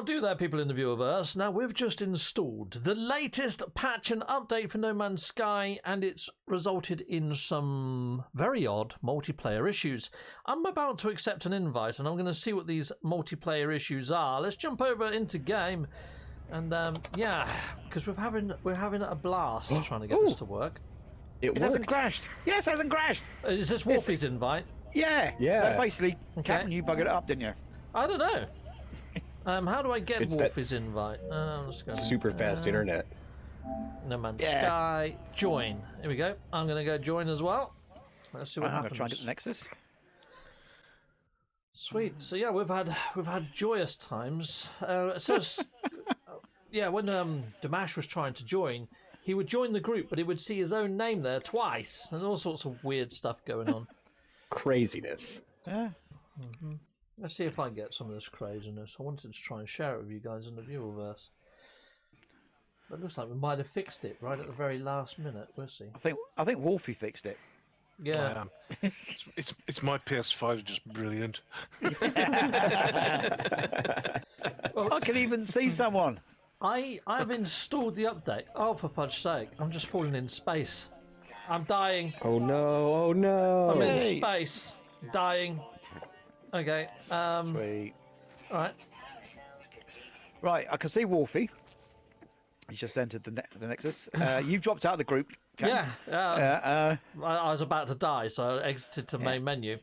How do there, people in the viewerverse? Now, we've just installed the latest patch and update for No Man's Sky, and it's resulted in some very odd multiplayer issues. I'm about to accept an invite, and I'm going to see what these multiplayer issues are. Let's jump over into game, and yeah, because we're having a blast trying to get this to work. It hasn't crashed. Yes, it hasn't crashed. Is this Wolfie's invite? Yeah. Yeah. So basically, Captain, you buggered it up, didn't you? I don't know. How do I get Wolfie's invite? Let's go. Super fast internet. No Man's Sky. Join. Here we go. I'm going to go join as well. Let's see what happens. I'm going to try and get the Nexus. Sweet. So yeah, we've had joyous times. Yeah, when Damash was trying to join, he would join the group, but he would see his own name there twice, and all sorts of weird stuff going on. Craziness. Yeah. Mm-hmm. Let's see if I get some of this craziness. I wanted to try and share it with you guys in the viewerverse. But it looks like we might have fixed it right at the very last minute. We'll see. I think Wolfie fixed it. Yeah. It's my PS5 just brilliant. Well, I can even see someone. I've installed the update. Oh, for fudge's sake! I'm just falling in space. I'm dying. Oh no! Oh no! I'm in space, dying. Okay. Sweet. All right. Right, I can see Wolfie. He's just entered the Nexus. You've dropped out of the group. Yeah. I was about to die, so I exited to main menu.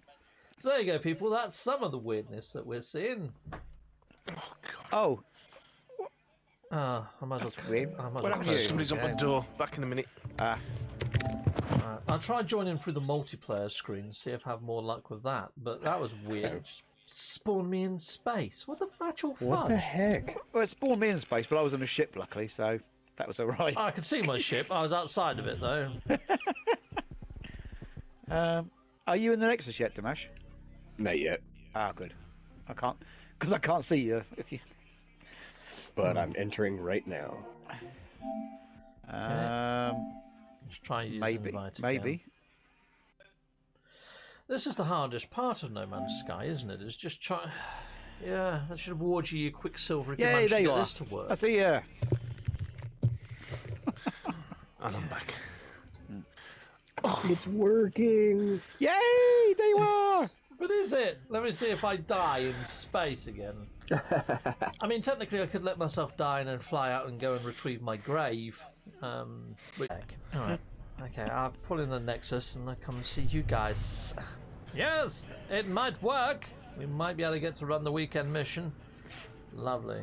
So there you go, people. That's some of the weirdness that we're seeing. Oh god. Oh. I might as well. Weird. I might as What well happened close to you? Somebody's the up my game. door. Back in a minute. I'll try joining through the multiplayer screen, see if I have more luck with that. But that was weird. It just spawned me in space. What the actual fudge? What the heck? Well, it spawned me in space, but I was on a ship, luckily, so that was all right. I could see my ship. I was outside of it, though. Are you in the Nexus yet, Damash? Not yet, Ah, good. I can't see you. If you. but I'm entering right now. Just try and use Maybe. invite Maybe. again. This is the hardest part of No Man's Sky, isn't it? It's just try. Yeah, that should award you your Quicksilver if you manage there to you get are. this to work. I see you. And I'm back. It's working. Yay! There you are. But is it? Let me see if I die in space again. I mean, technically, I could let myself die and then fly out and go and retrieve my grave. Alright. Okay, I'll pull in the Nexus and I come and see you guys. Yes, it might work. We might be able to get to run the weekend mission. Lovely.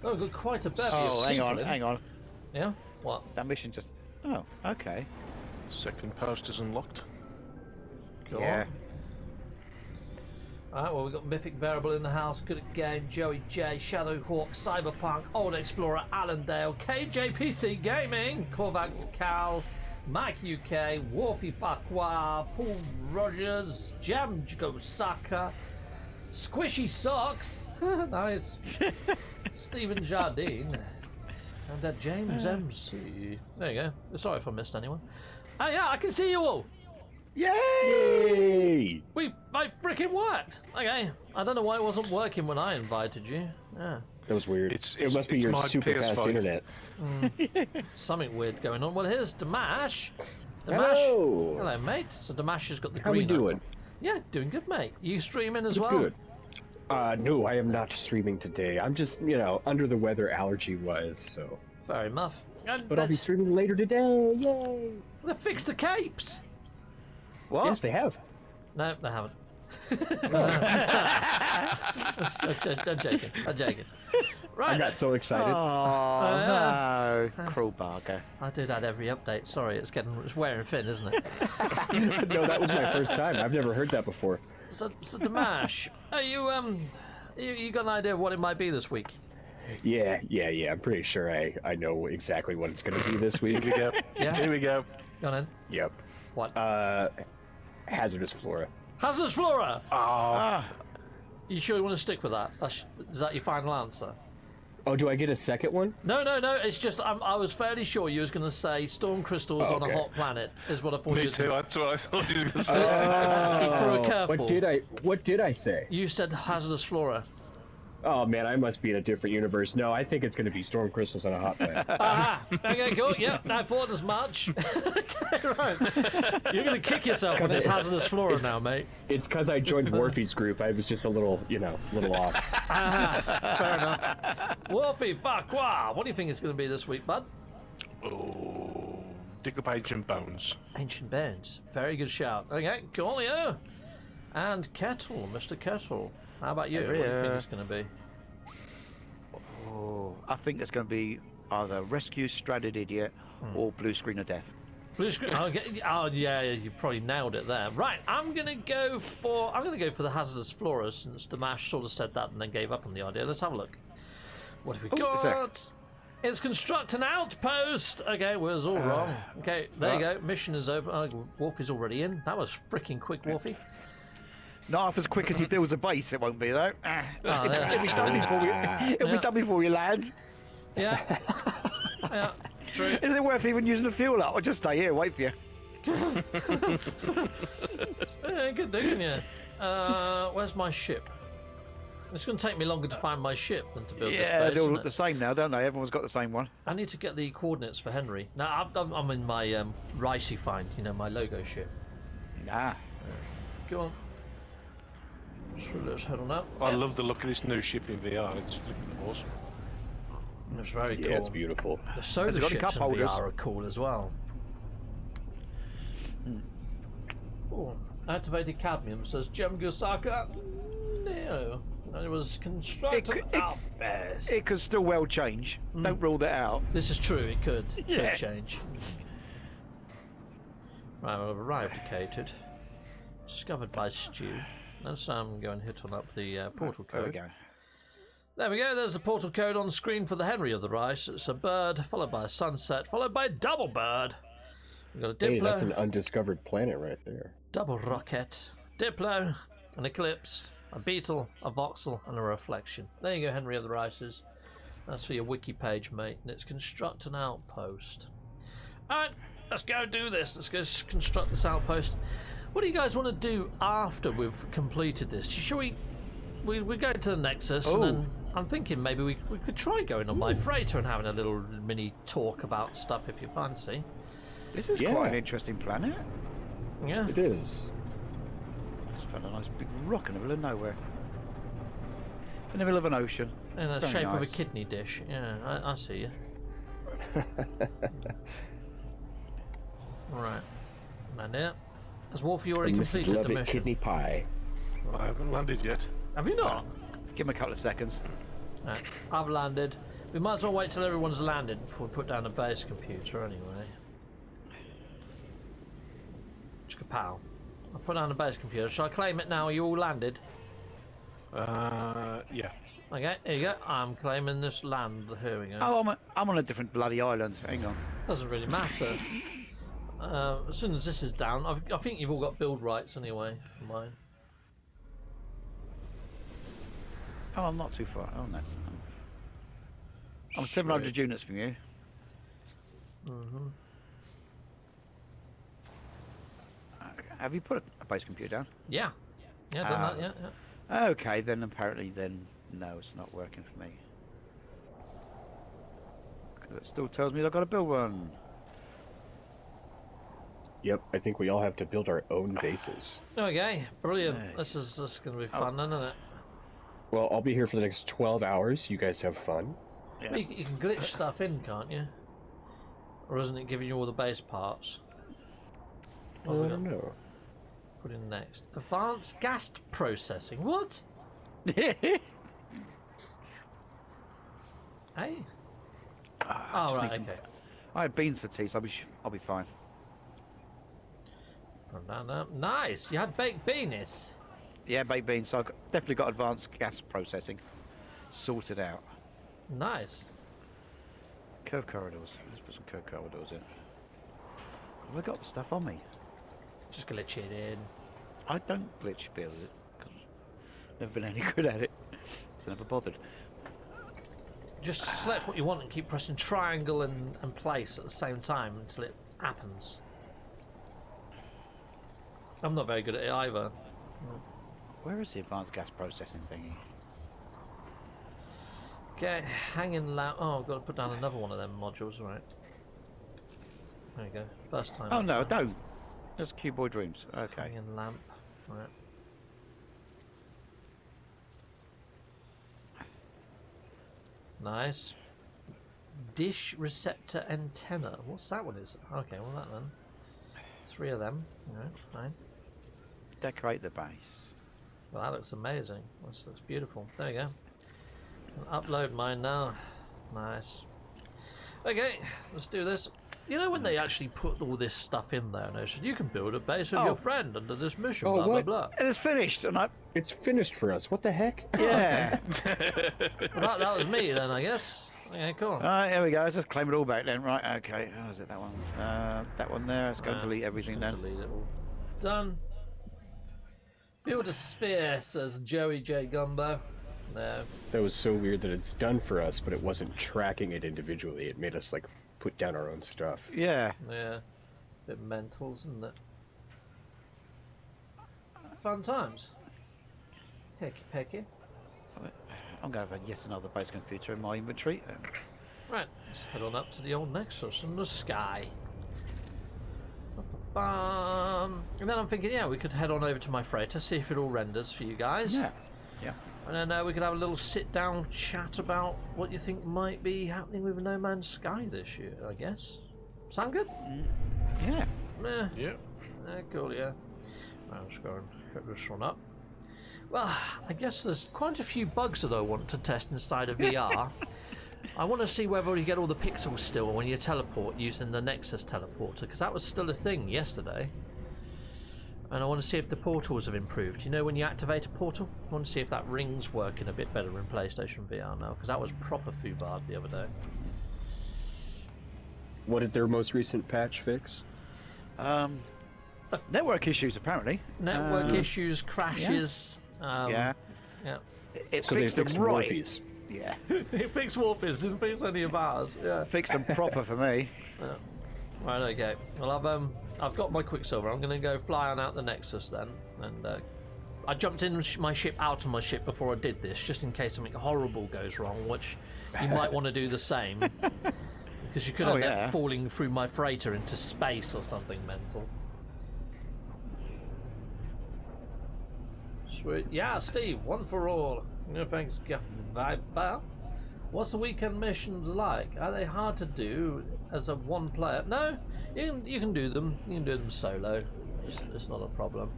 Oh, we've got quite a bevy Oh, of hang people on, in. hang on. Yeah? What? That mission just. Oh, okay. Second post is unlocked. Go Yeah. on. Alright, well, we've got Mythic Variable in the house, Good at Game, Joey J, Shadowhawk, Cyberpunk, Old Explorer, Allendale, KJPC Gaming, Corvax Cal, Mike UK, Wolfie Fakwa, Paul Rogers, Jam Saka, Squishy Socks, nice, Stephen Jardine, and James MC. There you go. Sorry if I missed anyone. Oh yeah, I can see you all. Yay! Yay! I freaking worked. Okay, I don't know why it wasn't working when I invited you. Yeah, That was weird. It's It must be your my super fast PS5. internet. something weird going on. Well, here's Damash. Hello. Hello, mate. So Damash has got the How we green. doing? Yeah, doing good, mate. You streaming as well? Good. No, I am not streaming today. I'm just, under the weather allergy-wise, so. Fair enough. And But I'll be streaming later today. Yay! they fixed the capes. What? Yes, they have. No, they haven't. I'm joking. Right. I got so excited. Oh, no. Cruel bugger. I do that every update. Sorry, it's wearing thin, isn't it? No, that was my first time. I've never heard that before. So Damash, are you you got an idea of what it might be this week? Yeah. I'm pretty sure I know exactly what it's going to be this week. Here we go. Yeah. Here we go. Go on in. Yep. What? Hazardous flora. Hazardous flora. Ah. You sure you want to stick with that? Is that your final answer? Oh, do I get a second one? No. It's just I was fairly sure you was going to say storm crystals on a hot planet. Is what I thought. Me too. That's what I thought you were going to say. He threw a curveball. What did I say? You said hazardous flora. Oh man, I must be in a different universe. No, I think it's going to be storm crystals on a hot plate. Aha! Okay, cool. Yep, I thought as much. Okay, right. You're going to kick yourself on this hazardous flora now, mate. It's because I joined Warfy's group. I was just a little, little off. Aha, fair enough. Wolfie, fuck, wow. What do you think it's going to be this week, bud? Oh, dig up ancient bones. Ancient Bones. Very good shout. Okay, coolio. And Kettle, Mr. Kettle. How about you? What do you think it's going to be? Oh, I think it's going to be either Rescue Stranded Idiot or Blue Screen of Death. Blue screen. Oh yeah, you probably nailed it there. Right, I'm gonna go for the hazardous flora since Damash sort of said that and then gave up on the idea. Let's have a look. What have we got? It's construct an outpost. Okay, well, it's all wrong. Okay, there you go. Mission is over. Oh, Wolfie's already in. That was freaking quick, Wolfie. Not half as quick as he builds a base, it won't be though. It'll be done before you land. Yeah. Yeah. True. Is it worth even using the fuel up? I'll just stay here, wait for you. Yeah, good digging, yeah. Where's my ship? It's going to take me longer to find my ship than to build this base. Yeah, they all look the same now, don't they? Everyone's got the same one. I need to get the coordinates for Henry. Now, I'm in my Ricey find, my logo ship. Nah. Go on. So let's head on up. I love the look of this new ship in VR. It's looking awesome. It's very cool. Yeah, it's beautiful. The solar got any ships cup in holders? VR are cool as well. Oh, activated cadmium, says Gem Gusaka. No. And it was constructed outpost. It could still well change. Don't rule that out. This is true, it could. Yeah. Could change. Right, well, I've arrived located. Discovered by Stu. Let's go and hit on up the portal code. There we go. There we go, there's the portal code on screen for the Henry of the Rice. It's a bird, followed by a sunset, followed by a double bird. We've got a Diplo, Hey, that's an undiscovered planet right there. double rocket, Diplo, an eclipse, a beetle, a voxel, and a reflection. There you go, Henry of the Rices. That's for your wiki page, mate. And it's construct an outpost. Alright, let's go do this. Let's go construct this outpost. What do you guys want to do after we've completed this? Shall we go to the Nexus, and then I'm thinking maybe we could try going on my freighter and having a little mini talk about stuff if you fancy. This is quite an interesting planet. Yeah. It is. Just found a nice big rock in the middle of nowhere. In the middle of an ocean. In the Very shape of a nice. kidney dish. Yeah, I see you. Right. And it. Has Wolfie already Mrs. completed the Lovett mission? kidney pie. I haven't landed yet. Have you not? Give him a couple of seconds. Right. I've landed. We might as well wait till everyone's landed before we put down a base computer anyway. Kapow. I'll put down a base computer. Shall I claim it now? Are you all landed? Yeah. Okay, here you go. I'm claiming this land. Here we go. Oh, I'm on a different bloody island. Hang on. Doesn't really matter. As soon as this is down, I think you've all got build rights anyway for mine. Oh, I'm not too far. Oh no. I'm 700 units from you. Mm-hmm. Have you put a base computer down? Yeah. Yeah, done that, yeah. Okay, then apparently no, it's not working for me. 'Cause it still tells me I've got to build one. Yep, I think we all have to build our own bases. Okay, brilliant. Nice. This is going to be fun, isn't it? Well, I'll be here for the next 12 hours. You guys have fun. Yeah. Well, you can glitch stuff in, can't you? Or isn't it giving you all the base parts? I don't know. Put in next. Advanced gas processing. What? Hey? Hey? Ah, Oh, just right, need okay. I had beans for tea, so I'll be fine. Nice. You had baked beanies. Yeah, baked beans. So I've definitely got advanced gas processing sorted out. Nice. Curved corridors. Let's put some curved corridors in. Have I got the stuff on me? Just glitch it in. I don't glitch build it because never been any good at it. So never bothered. Just select what you want and keep pressing triangle and place at the same time until it happens. I'm not very good at it either. Where is the advanced gas processing thingy? Okay, hanging lamp. Oh, I've got to put down another one of them modules, right? There you go. First time. Oh no, no. That's Cuboid Dreams. Okay. Hanging lamp. Right. Nice. Dish receptor antenna. What's that one is? Okay, well that then. 3 of them. Alright, fine. Decorate the base. Well, that looks amazing. That looks beautiful. There you go. I'll upload mine now. Nice. Okay, let's do this. You know when they actually put all this stuff in there, Notion, you can build a base with your friend under this mission, blah, what? blah, blah. And it's finished, and I... It's finished for us. What the heck? Yeah. Well, that was me then, I guess. Okay, cool. Alright, here we go. Let's just claim it all back then. Right, okay. How is it, that one? That one there. Let's go and delete everything then. Delete it all. Done. Build a sphere, says Joey J. Gumbo. No. That was so weird that it's done for us, but it wasn't tracking it individually. It made us, like, put down our own stuff. Yeah. Yeah. Bit mentals, isn't it? Fun times. Hecky pecky. I'm going to have yet another base computer in my inventory. Right, let's head on up to the old Nexus in the sky. And then I'm thinking, yeah, we could head on over to my freighter, see if it all renders for you guys. Yeah. Yeah. And then we could have a little sit-down chat about what you think might be happening with No Man's Sky this year, I guess. Sound good? Yeah. Yeah. Yeah. Cool, yeah. I'll just go and hit this one up. Well, I guess there's quite a few bugs that I want to test inside of VR. I want to see whether you get all the pixels still when you teleport using the Nexus teleporter, because that was still a thing yesterday. And I want to see if the portals have improved. You know when you activate a portal? I want to see if that ring's working a bit better in PlayStation VR now, because that was proper foobarred the other day. What did their most recent patch fix? Network issues, apparently. Network issues, crashes. Yeah. Yeah. It So they fixed them fixed right. Morpheus. Yeah. It fixed Warpers, didn't fix any of ours. Yeah. Fixed them proper for me. Right, okay. Well, I've got my Quicksilver. I'm going to go fly on out the Nexus then, and I jumped in my ship out of my ship before I did this, just in case something horrible goes wrong, which you might want to do the same, because you could end up falling through my freighter into space or something mental. Sweet. Yeah, Steve, one for all. No thanks, Viper. What's the weekend missions like? Are they hard to do as a one player? No, you can do them. You can do them solo. It's not a problem.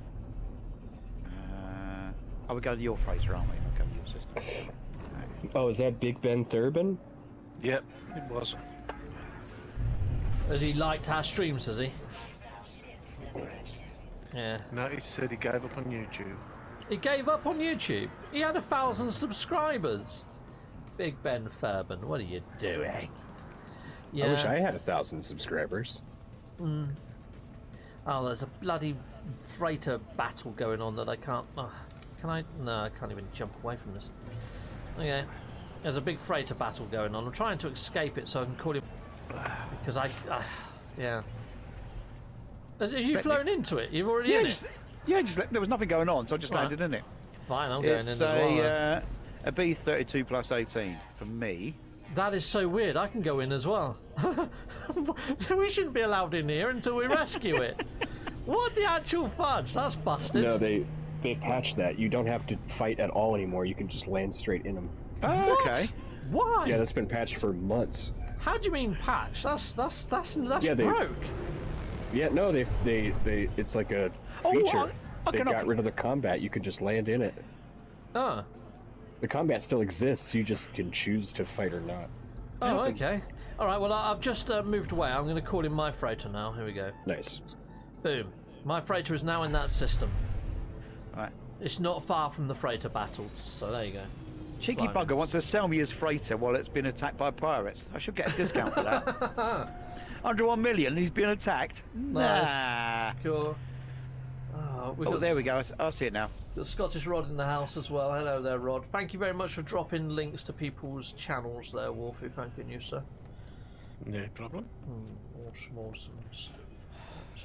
We're going to your Fraser, aren't we? We're going to your system. Oh, is that Big Ben Thurbin? Yep, it was. Has he liked our streams, has he? Yeah. No, he said he gave up on YouTube. He gave up on YouTube. He had 1,000 subscribers. Big Ben Thurbin, what are you doing? Yeah. I wish I had 1,000 subscribers. Oh, there's a bloody freighter battle going on that I can't... Oh, can I? No, I can't even jump away from this. Okay. There's a big freighter battle going on. I'm trying to escape it so I can call him... Because yeah. Have you flown into it? You've already in it? Yeah, there was nothing going on, so I just landed in it. Fine, I'm going in as well. It's a B32 plus 18 for me. That is so weird. I can go in as well. We shouldn't be allowed in here until we rescue it. What the actual fudge? That's busted. No, they patched that. You don't have to fight at all anymore. You can just land straight in them. Oh, What? okay. Why? Yeah, that's been patched for months. How do you mean patch? That's Yeah, broke. Yeah, no, they it's like a feature. They got rid of the combat. You can just land in it. Oh. The combat still exists. You just can choose to fight or not. Oh, okay. All right. Well, I've just moved away. I'm going to call in my freighter now. Here we go. Nice. Boom. My freighter is now in that system. Right. It's not far from the freighter battles, so there you go. Cheeky Flying. bugger wants to sell me his freighter while it's been attacked by pirates. I should get a discount for that. Under 1 million, he's been attacked. Nah. Cool. Oh, There we go. I see it now. Got Scottish Rod in the house as well. Hello there, Rod. Thank you very much for dropping links to people's channels there, Wolfie. Thank you, sir. No problem. Awesome. Let's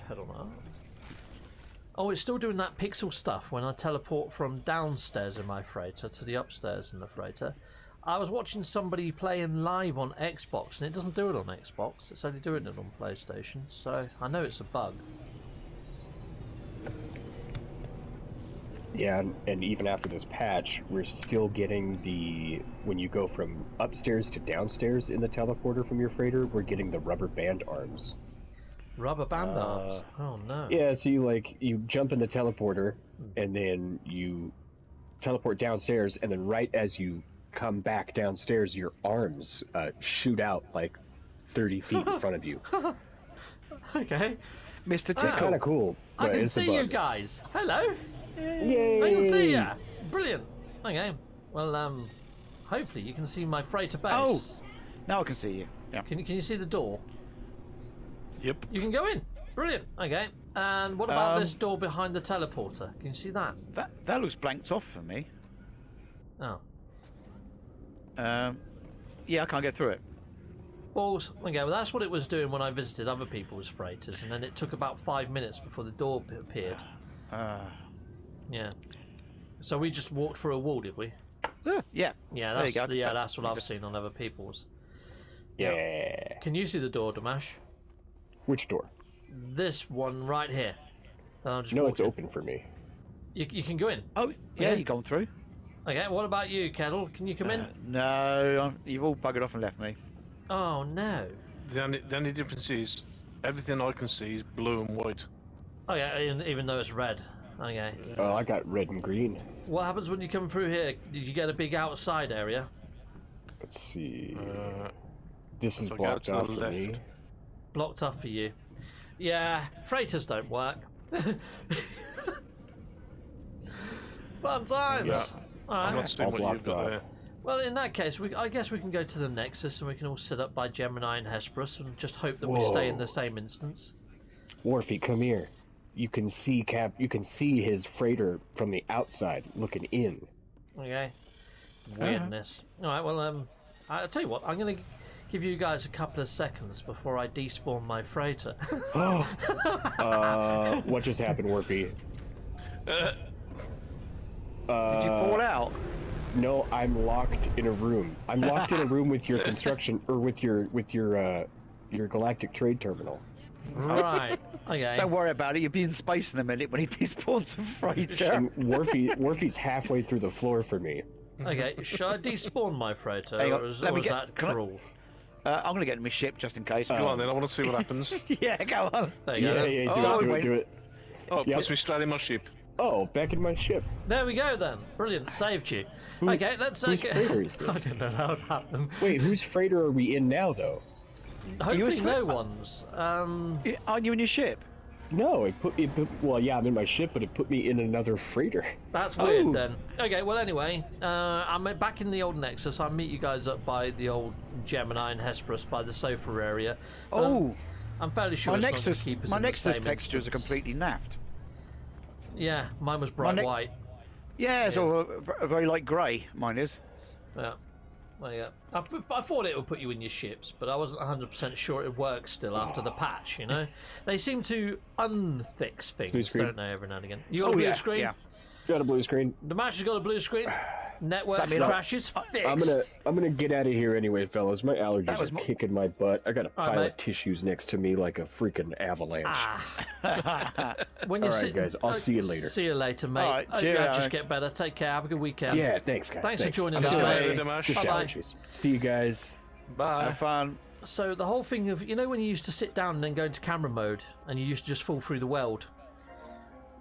head on up. Oh, it's still doing that pixel stuff when I teleport from downstairs in my freighter to the upstairs in the freighter. I was watching somebody playing live on Xbox, and it doesn't do it on Xbox. It's only doing it on PlayStation, so I know it's a bug. Yeah, and even after this patch, we're still getting when you go from upstairs to downstairs in the teleporter from your freighter, we're getting the rubber band arms. Rubber band arms? Oh no. Yeah, so you jump in the teleporter, and then you teleport downstairs, and then right as you come back downstairs, your arms shoot out like 30 feet in front of you. Okay. Mr. It's Tickle. kind of cool. I but can it's a see you bug. guys. Hello. Yay! I can see ya. Brilliant. Okay. Well, hopefully you can see my freighter base. Oh, now I can see you. Yeah. Can you see the door? Yep. You can go in. Brilliant. Okay. And what about this door behind the teleporter? Can you see that? That looks blanked off for me. Oh. Yeah, I can't get through it. Well, okay, well that's what it was doing when I visited other people's freighters, and then it took about 5 minutes before the door appeared. Yeah. So we just walked through a wall, did we? Yeah. Yeah, There you that's go. that's what I've seen on other people's. Yeah. Can you see the door, Damash? Which door? This one right here. That I just No, walked it's in. open for me. You can go in. Oh, yeah, Yeah. you've gone through. Okay, what about you, Kettle? Can you come in? No, you've all buggered off and left me. Oh no. The only difference is everything I can see is blue and white. Oh yeah, even though it's red. Okay. Oh, I got red and green. What happens when you come through here? Did you get a big outside area? Let's see. Uh, This is so go blocked to the off for me. left. Blocked off for you. Yeah, freighters don't work. Fun times. Yeah. All I'm right. not seeing All what you've blocked got off. there. Well, in that case, I guess we can go to the Nexus and we can all sit up by Gemini and Hesperus and just hope that we stay in Whoa. the same instance. Warfy, come here. You can see You can see his freighter from the outside, looking in. Okay. Weirdness. All right. Well, I'll tell you what. I'm gonna give you guys a couple of seconds before I despawn my freighter. What just happened, Warfy? Did you fall out? No, I'm locked in a room. I'm locked in a room with your construction, or with your galactic trade terminal. Right. Okay. Don't worry about it. You'll be in space in a minute when he despawns a freighter. And Warfy's halfway through the floor for me. Okay. Should I despawn my freighter, Hang on, or is let me that can I- cruel? I'm going to get in my ship just in case. Go on then, I want to see what happens. Yeah, go on. There you go. Yeah, then. yeah, Oh, do wait. it, do it. Oh, it Yep. puts me straight in my ship. Oh, back in my ship. There we go then. Brilliant. Saved you. Okay. Let's whose get. freighter is this? I don't know how it happened. Wait, whose freighter are we in now, though? Hopefully asleep? no one's. Aren't you in your ship? No, well, yeah, I'm in my ship, but it put me in another freighter. That's weird Oh. then. Okay, well anyway, I'm back in the old Nexus. I'll meet you guys up by the old Gemini and Hesperus by the sofa area. Oh, I'm fairly sure my it's not Nexus, gonna keep us my in the Nexus same textures are instance. completely naffed. Yeah, mine was bright ne- white. Yeah, it's all very light grey. Mine is. Yeah. Well, yeah. I thought it would put you in your ships, but I wasn't 100% sure it would work still after the patch, you know? They seem to unfix things, screen. don't they, every now and again? You got a blue yeah, screen? yeah. Got a blue screen. The match has got a blue screen. Network Set me up. crashes fixed. I'm gonna get out of here anyway, fellas. My allergies That was are my- kicking my butt. I got a All right, pile mate. of tissues next to me like a freaking avalanche. When you All right, sit, guys, I'll see you later. See you later, mate. All right, Hope cheerio. you just get better. Take care. Have a good weekend. Yeah, thanks, guys. Thanks for joining I'm us, just- mate. Damash. Just Bye-bye. allergies. See you guys. Bye. Have fun. So the whole thing of, you know, when you used to sit down and then go into camera mode, and you used to just fall through the weld.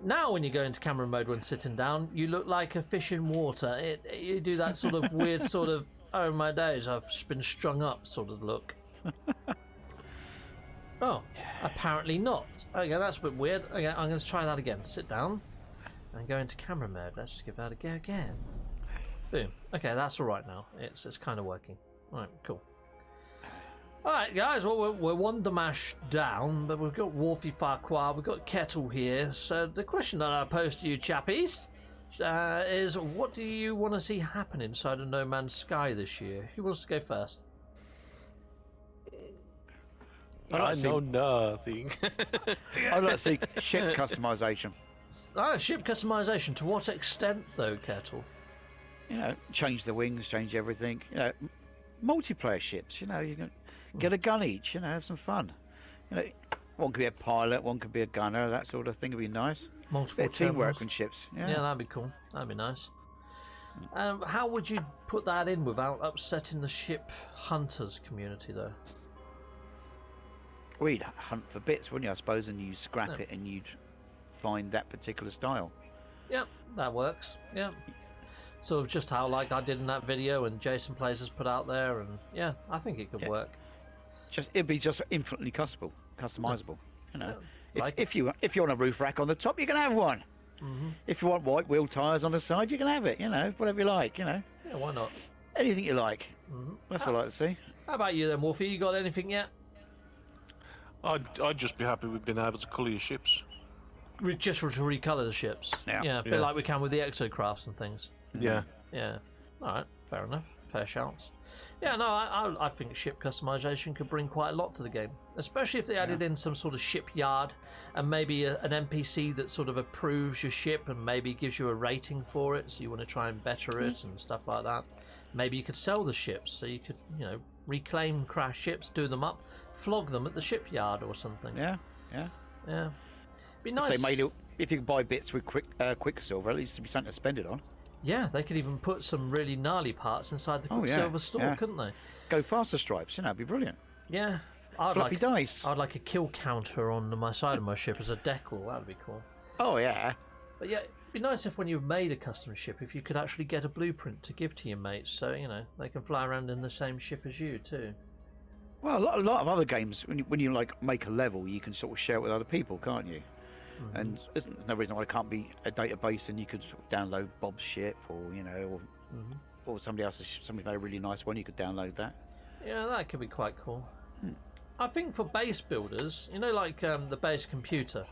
Now, when you go into camera mode when sitting down, you look like a fish in water. You do that sort of weird sort of, oh my days, I've just been strung up sort of look. Oh, apparently not. Okay, that's a bit weird. Okay, I'm going to try that again. Sit down and go into camera mode. Let's just give that a go again. Boom. Okay, that's all right now. It's kind of working. All right, cool. All right, guys. Well, we're one Damash down, but we've got Warfy Farquhar, we've got Kettle here. So the question that I pose to you, chappies, is what do you want to see happen inside of No Man's Sky this year? Who wants to go first? I know nothing. I'd like to see ship customization. Ship customization. To what extent, though, Kettle? you know, change the wings, change everything. You know, multiplayer ships. You know, you can get a gun each. You know, have some fun. You know, one could be a pilot, one could be a gunner. That sort of thing would be nice. Multiple Bit of teamwork terminals. on ships. Yeah, Yeah. that'd be cool. That'd be nice. How would you put that in without upsetting the ship hunters community, though? Well, you'd hunt for bits, wouldn't you? I suppose, and you scrap Yeah. it, and you'd find that particular style. Yeah, that works. Yeah. Sort of just how like I did in that video and Jason Plays has put out there, and yeah, I think it could Yeah. work. It'd be just infinitely customizable. You know, Yeah, if you want a roof rack on the top, you can have one. If you want white wheel tires on the side, you can have it. You know, whatever you like. You know, Yeah, why not? anything you like. Mm-hmm. That's what I like to see. How about you then, Wolfie? You got anything yet? I'd just be happy we've been able to colour your ships. Just to recolour the ships. Yeah. a bit like we can with the exocrafts and things. Yeah. Yeah. All right. Fair enough. Fair shouts. Yeah. No, I think ship customization could bring quite a lot to the game, especially if they added in some sort of shipyard and maybe an NPC that sort of approves your ship and maybe gives you a rating for it, so you want to try and better it and stuff like that. Maybe you could sell the ships, so you could, you know, reclaim crashed ships, do them up, flog them at the shipyard or something. Yeah. Yeah. Be nice. If they made it, if you could buy bits with Quicksilver, at least it'd be something to spend it on. Yeah, they could even put some really gnarly parts inside the Quicksilver store, couldn't they? Go faster stripes, you know, it'd be brilliant. Yeah. I'd Fluffy like dice. I'd like a kill counter on my side of my ship as a decal. That'd be cool. Oh yeah. But yeah, it'd be nice if when you've made a custom ship, if you could actually get a blueprint to give to your mates, so you know they can fly around in the same ship as you too. Well, a lot of other games, when you like make a level, you can sort of share it with other people, can't you? And there's no reason why it can't be a database, and you could sort of download Bob's ship, or you know, or somebody else's. Somebody made a really nice one, you could download that. Yeah, that could be quite cool. I think for base builders, you know, like the base computer,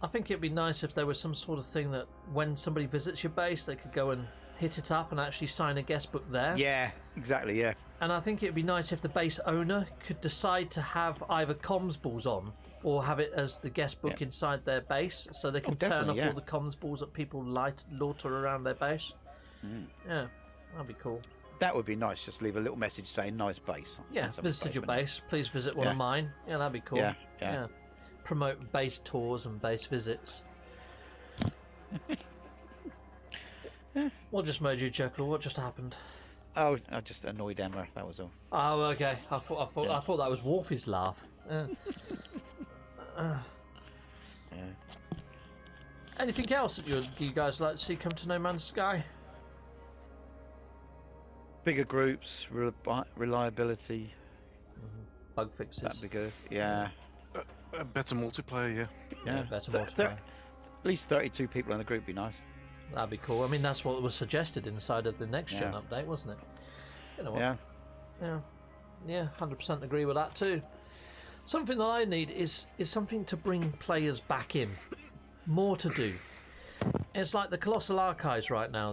I think it'd be nice if there was some sort of thing that when somebody visits your base, they could go and hit it up and actually sign a guest book there. Yeah, exactly. Yeah. And I think it'd be nice if the base owner could decide to have either comms balls on or have it as the guest book inside their base, so they can turn off all the comms balls that people loiter around their base. Yeah, that'd be cool. That would be nice. Just leave a little message saying "nice base." Yeah, visited your base. Please visit one of mine. Yeah, that'd be cool. Yeah. Promote base tours and base visits. What just made you chuckle? What just happened? Oh, I just annoyed Emma. That was all. Oh, okay. I thought that was Wolfie's laugh. Anything else that you guys like to see come to No Man's Sky? Bigger groups, reliability. Bug fixes. That'd be good. Yeah. A better multiplayer, Yeah, better multiplayer. At least 32 people in the group would be nice. That'd be cool. I mean, that's what was suggested inside of the next gen update, wasn't it? You know what? Yeah, 100% agree with that too. Something that I need is something to bring players back in, more to do. It's like the Colossal Archives right now.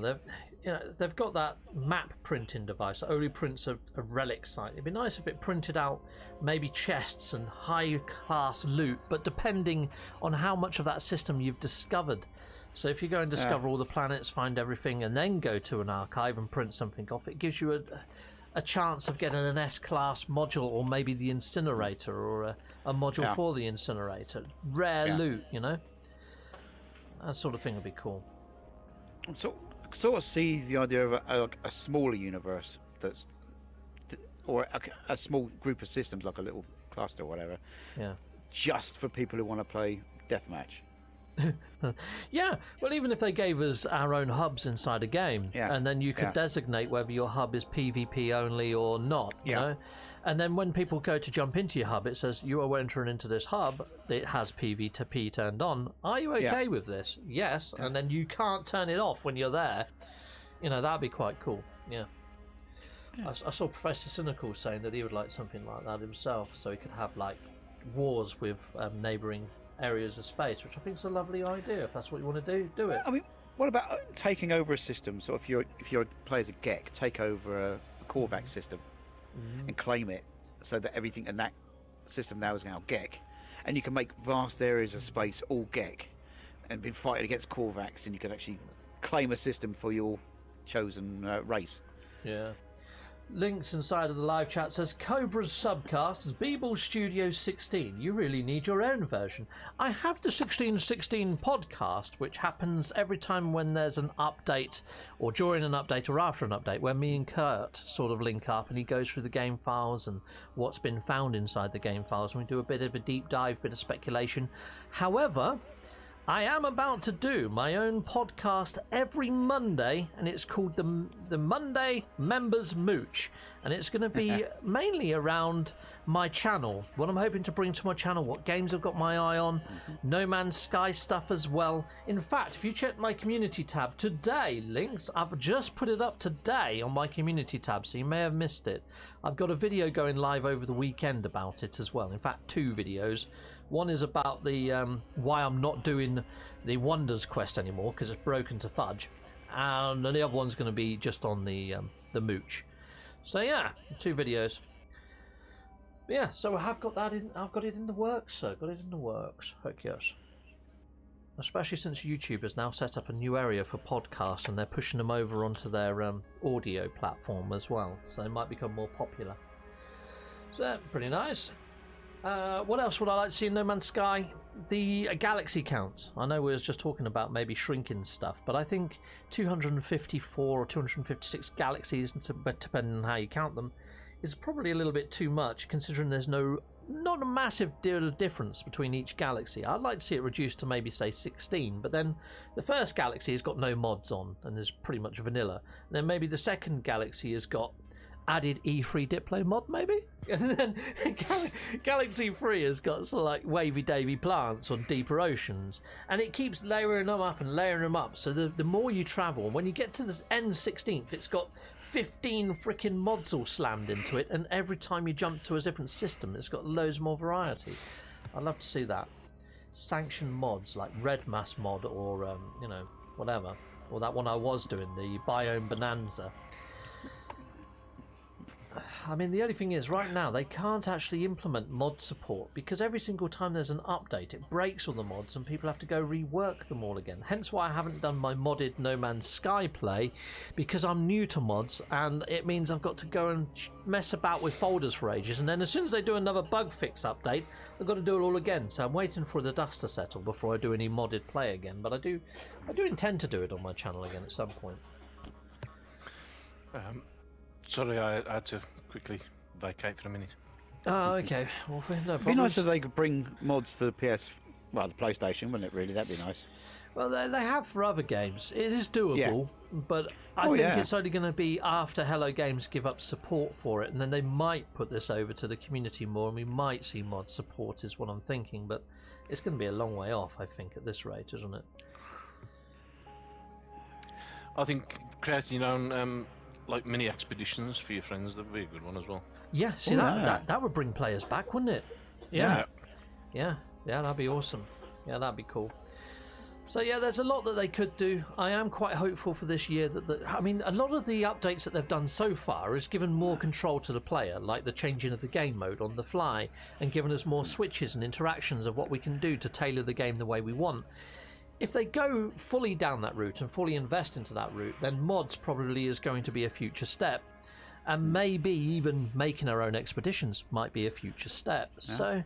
They've got that map printing device that only prints a relic site. It'd be nice if it printed out maybe chests and high class loot, but depending on how much of that system you've discovered. So if you go and discover all the planets, find everything, and then go to an archive and print something off, it gives you a chance of getting an S-class module, or maybe the incinerator, or a module for the incinerator. Rare loot, you know? That sort of thing would be cool. So, sort of see the idea of a smaller universe or a small group of systems, like a little cluster or whatever. Yeah. Just for people who want to play deathmatch. Yeah, well, even if they gave us our own hubs inside a game, and then you could designate whether your hub is PvP only or not, you know? And then when people go to jump into your hub, it says, you are entering into this hub, it has PvP turned on. Are you okay with this? Yes. And then you can't turn it off when you're there. You know, that'd be quite cool. Yeah. I saw Professor Cynical saying that he would like something like that himself, so he could have, like, wars with neighbouring areas of space, which I think is a lovely idea. If that's what you want to do it. I mean, what about taking over a system? So if your player's a GEC, take over a Korvax system and claim it, so that everything in that system now is now GEC, and you can make vast areas of space all GEC, and been fighting against Korvax, and you can actually claim a system for your chosen race. Yeah. Links inside of the live chat says Cobra's subcast is Beeble Studio 16. You really need your own version. I have the 1616 podcast, which happens every time when there's an update, or during an update, or after an update, where me and Kurt sort of link up, and he goes through the game files and what's been found inside the game files, and we do a bit of a deep dive, bit of speculation. However, I am about to do my own podcast every Monday, and it's called the Monday Members Mooch, and it's going to be mainly around my channel, what I'm hoping to bring to my channel, what games I've got my eye on, No Man's Sky stuff as well. In fact, if you check my community tab today, links, I've just put it up today on my community tab, so you may have missed it. I've got a video going live over the weekend about it as well. In fact, 2 videos. One is about the why I'm not doing the Wonders quest anymore because it's broken to fudge, and the other one's going to be just on the mooch. So yeah, 2 videos. Yeah, so I have got that in. I've got it in the works. So got it in the works. Heck yes. Especially since YouTube has now set up a new area for podcasts, and they're pushing them over onto their audio platform as well, so they might become more popular. So pretty nice. What else would I like to see in No Man's Sky? The galaxy counts. I know we was just talking about maybe shrinking stuff, but I think 254 or 256 galaxies, depending on how you count them, is probably a little bit too much, considering there's not a massive deal of difference between each galaxy. I'd like to see it reduced to maybe, say, 16, but then the first galaxy has got no mods on and is pretty much vanilla. And then maybe the second galaxy has got added E3 Diplo mod, maybe? And then Galaxy 3 has got sort of like wavy-davy plants on deeper oceans, and it keeps layering them up and layering them up, so the more you travel, when you get to the end 16th, it's got 15 freaking mods all slammed into it, and every time you jump to a different system, it's got loads more variety. I'd love to see that. Sanctioned mods, like Red Mass mod, or, you know, whatever. Or that one I was doing, the Biome Bonanza. I mean, the only thing is, right now, they can't actually implement mod support because every single time there's an update, it breaks all the mods and people have to go rework them all again. Hence why I haven't done my modded No Man's Sky play, because I'm new to mods, and it means I've got to go and mess about with folders for ages, and then as soon as they do another bug fix update, I've got to do it all again. So I'm waiting for the dust to settle before I do any modded play again, but I do intend to do it on my channel again at some point. Sorry, I had to quickly vacate for a minute. Oh, okay. Well, no problem. It'd be nice if they could bring mods to the the PlayStation, wouldn't it, really? That'd be nice. Well, they have for other games. It is doable, but I think it's only going to be after Hello Games give up support for it, and then they might put this over to the community more, and we might see mod support, is what I'm thinking, but it's going to be a long way off, I think, at this rate, isn't it? I think creating your own like mini expeditions for your friends, that would be a good one as well. Yeah, see, that would bring players back, wouldn't it? Yeah, that'd be awesome. Yeah, that'd be cool. So yeah, there's a lot that they could do. I am quite hopeful for this year I mean, a lot of the updates that they've done so far has given more control to the player, like the changing of the game mode on the fly, and given us more switches and interactions of what we can do to tailor the game the way we want. If they go fully down that route and fully invest into that route, then mods probably is going to be a future step. And maybe even making our own expeditions might be a future step. Yeah. So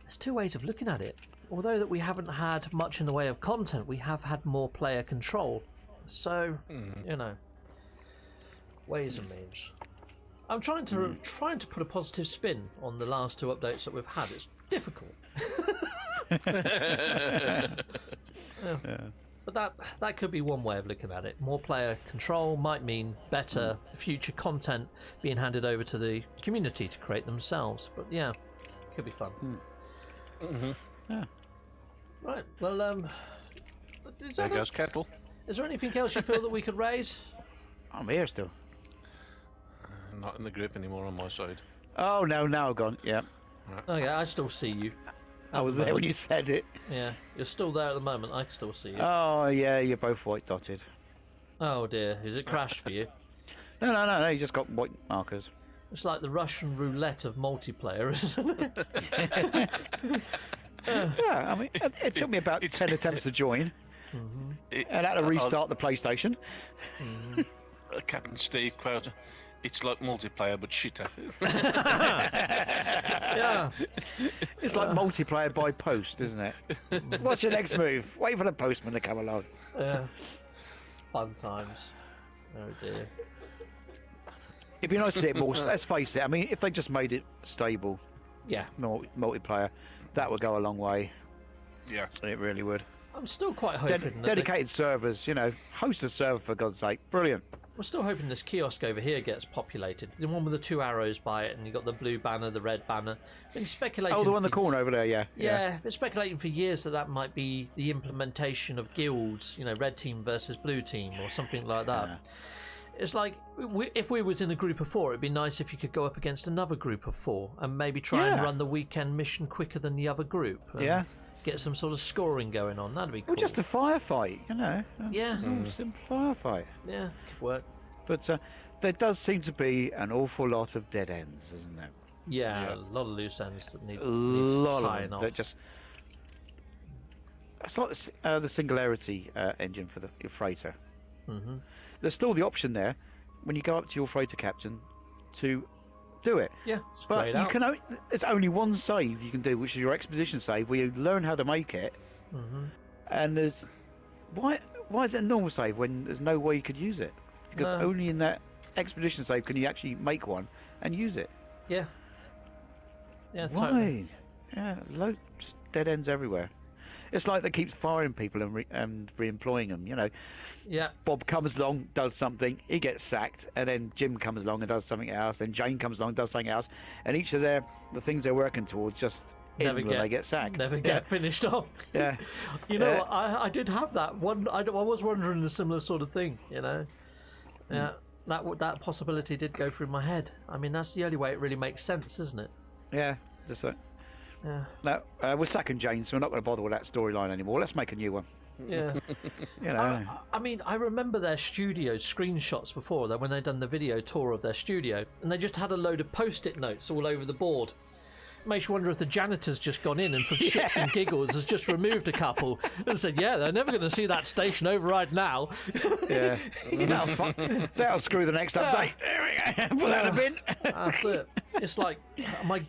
there's 2 ways of looking at it. Although that we haven't had much in the way of content, we have had more player control. So, you know, ways and means. I'm trying to put a positive spin on the last 2 updates that we've had. It's difficult. But that could be one way of looking at it. More player control might mean better future content being handed over to the community to create themselves. But yeah, it could be fun. Yeah. Right. Well, there goes kettle. Is there anything else you feel that we could raise? I'm here still. Not in the grip anymore on my side. Oh no, now I've gone. Yeah. Right. Oh yeah, I still see you. I was there when you said it. Yeah, you're still there at the moment. I can still see you. Oh yeah, you're both white dotted. Oh dear, is it crashed for you? No, you just got white markers. It's like the Russian roulette of multiplayer, isn't it? Yeah, I mean, it took me about 10 attempts to join. And I had to restart the PlayStation. Captain Steve quote. It's like multiplayer, but shitter. Yeah. It's like multiplayer by post, isn't it? What's your next move? Wait for the postman to come along. Yeah. Fun times. Oh dear. It'd be nice to see it more. Let's face it. I mean, if they just made it stable, Yeah. multiplayer, that would go a long way. Yeah. It really would. I'm still quite hoping Dedicated servers, host a server for God's sake. Brilliant. I'm still hoping this kiosk over here gets populated. The one with the 2 arrows by it, and you got the blue banner, the red banner. Been speculating. Oh, the one in the corner over there, yeah. Yeah, been speculating for years that might be the implementation of guilds. Red team versus blue team or something like that. Yeah. It's like if we was in a group of 4, it'd be nice if you could go up against another group of 4 and maybe try and run the weekend mission quicker than the other group. Yeah. Get some sort of scoring going on. That'd be cool. Or just a firefight, Yeah. Simple firefight. Yeah, could work. But there does seem to be an awful lot of dead ends, isn't there? Yeah, a lot of loose ends that need lot tying of them off. that just. It's like the singularity engine for your freighter. Mm-hmm. There's still the option there when you go up to your freighter captain to do it. Yeah, it's But grayed you out. can it's only one save you can do, which is your expedition save, where you learn how to make it. Mm-hmm. And there's why is it a normal save when there's no way you could use it? Because No. only in that expedition save can you actually make one and use it. Yeah. Yeah, Why? totally. Yeah, just dead ends everywhere. It's like they keep firing people and re-employing them. Yeah. Bob comes along, does something, he gets sacked, and then Jim comes along and does something else, and Jane comes along and does something else, and each of the things they're working towards just end when they get sacked. Never get finished off. Yeah. I did have that one. I was wondering a similar sort of thing. Yeah. That possibility did go through my head. I mean, that's the only way it really makes sense, isn't it? Yeah, just like. Yeah. No, we're sacking Jane, so we're not going to bother with that storyline anymore. Let's make a new one. Yeah. I mean, I remember their studio screenshots before, that when they'd done the video tour of their studio, and they just had a load of post-it notes all over the board. Makes you wonder if the janitor's just gone in and for shits and giggles has just removed a couple and said, yeah, they're never going to see that station override now. Yeah. That'll screw the next update. There we go. Put that in a bin. That's it. It's like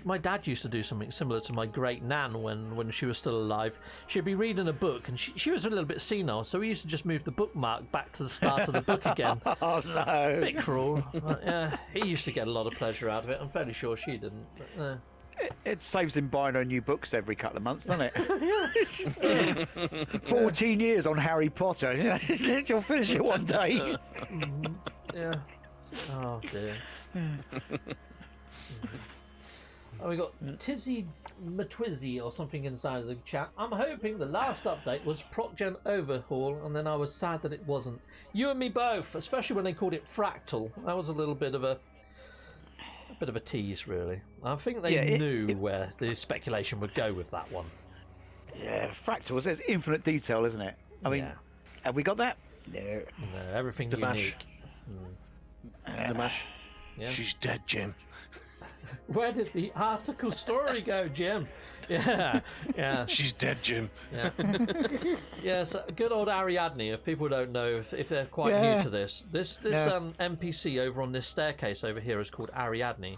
my dad used to do something similar to my great nan when she was still alive. She'd be reading a book and she was a little bit senile, so we used to just move the bookmark back to the start of the book again. Oh no. Bit cruel. Yeah, he used to get a lot of pleasure out of it. I'm fairly sure she didn't. But, It saves him buying her new books every couple of months, doesn't it? 14 years on Harry Potter. She'll finish it one day. yeah. Oh dear. Oh, we got Tizzy Matwizzy or something inside the chat. I'm hoping the last update was ProcGen Overhaul, and then I was sad that it wasn't. You and me both, especially when they called it Fractal. That was a little bit of a tease, really. I think they knew where the speculation would go with that one. Yeah, Fractals. There's infinite detail, isn't it? I mean, have we got that? No. No, everything Damash. unique. Damash. Yeah. She's dead, Jim. Where did the article story go, Jim? Yeah. She's dead, Jim. Yeah. Yes, good old Ariadne. If people don't know, if they're quite new to this NPC over on this staircase over here is called Ariadne.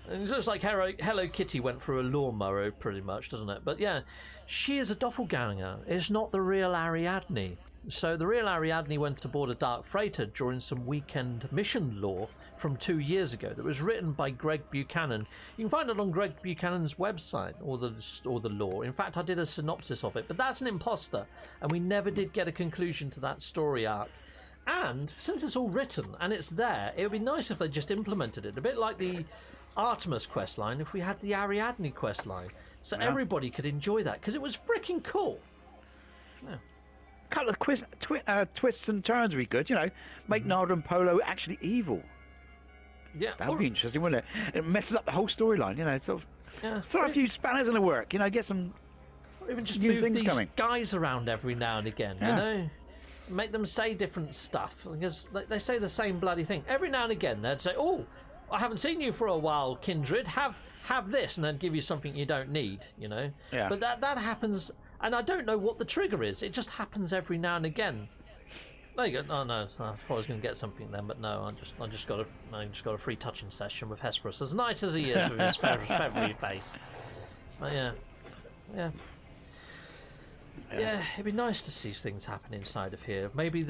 And it looks like Hello Kitty went through a lawnmower, pretty much, doesn't it? But yeah, she is a doppelganger. It's not the real Ariadne. So the real Ariadne went aboard a dark freighter during some weekend mission lore from 2 years ago that was written by Greg Buchanan. You can find it on Greg Buchanan's website, or the lore. In fact, I did a synopsis of it, but that's an imposter, and we never did get a conclusion to that story arc. And since it's all written and it's there, it would be nice if they just implemented it, a bit like the Artemis questline. If we had the Ariadne questline, so everybody could enjoy that, because it was freaking cool. Yeah. Couple of twists and turns would be good, make Nada and Polo actually evil. Yeah, that would be interesting, wouldn't it? It messes up the whole storyline, sort of throw a few spanners in the work, get some or even just new move things these coming. guys around every now and again, make them say different stuff, because they say the same bloody thing every now and again. They'd say, oh, I haven't seen you for a while, Kindred, have this, and then give you something you don't need, but that happens. And I don't know what the trigger is. It just happens every now and again. There you go. Oh no, I thought I was going to get something then, but no. I just got a free touching session with Hesperus, as nice as he is with his feathery face. But yeah. Yeah, it'd be nice to see things happen inside of here. Maybe